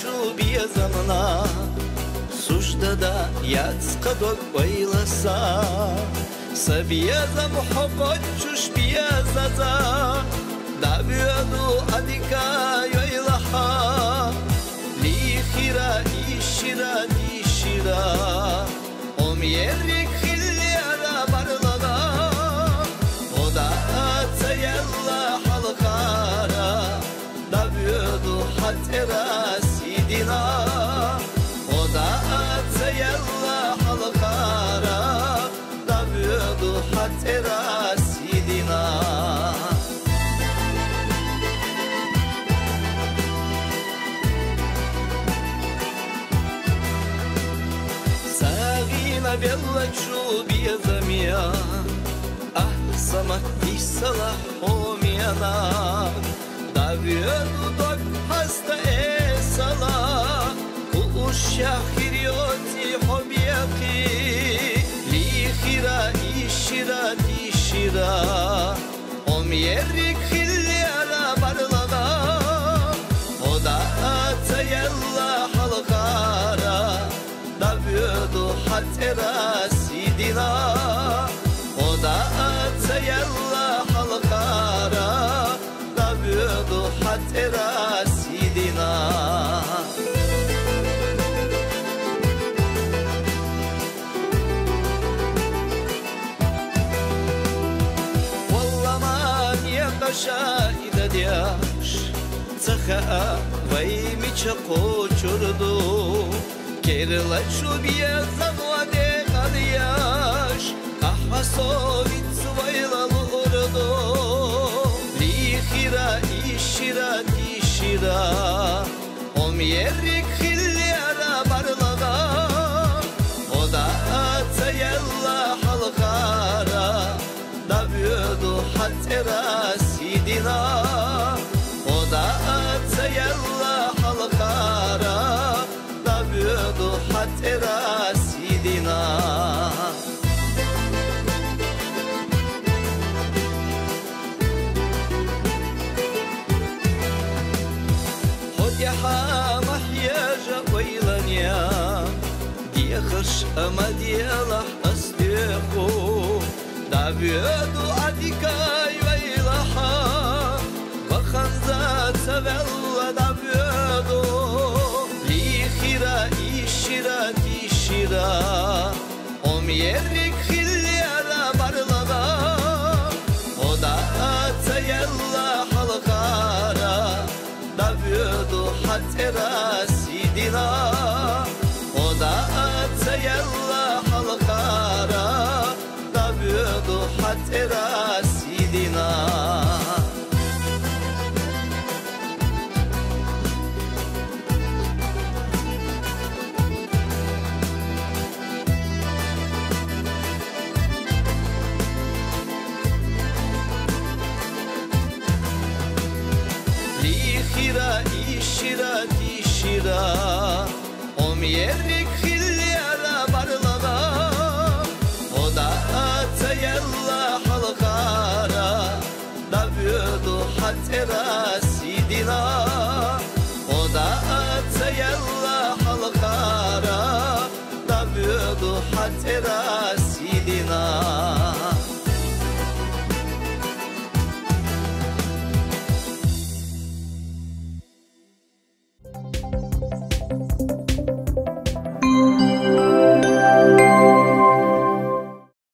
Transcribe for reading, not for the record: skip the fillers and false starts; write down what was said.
чубия замна, сужда да яцка док байласа, сабия за мухаббат чуш бия заза, да бюаду адика yoylaha, li khira ishira dishira, om yerik khilya barlaga, oda atayalla halkara, da büadu hatera sidina, oda atayalla halkara, da büadu hatera sidina. Bella čubija zamija, ah sama tisala homijana, da vjedu dok hasta esala, u ušja hirioti hobijaki, lihira işira dişira, om yerik hilyara barlaga, o da atayalla halkara, da büadu hatera sidina, o da atayalla halkara, da büadu hatera sidina. Vallaman yakaşa idadyaş, цаха ваймича кочурду, Керла чубия за младе кадияш, ахасовит свайла лурду, лихира ишира тишира, ом ерик хилляра барлага, ода атаялла халкара, да бюаду hatera sidina, oda atayalla halkara, da büadu hatera sidina. Hodyaha mahyaja oylanya, diyakhsh ama diyalah asdiqo, da büadu adika yoylaha, bakhanza tavella da büadu, lihira işira dişira, om yerik hilyara barlaga, o da atayalla halkara, da büadu hatera sidina, o da atayalla halkara, da büadu hatera sidina. Lihira işira dişira, om yerik hilyara barlaga, o da atayalla halkara, da büadu hatera sidina, o da atayalla halkara, da büadu hatera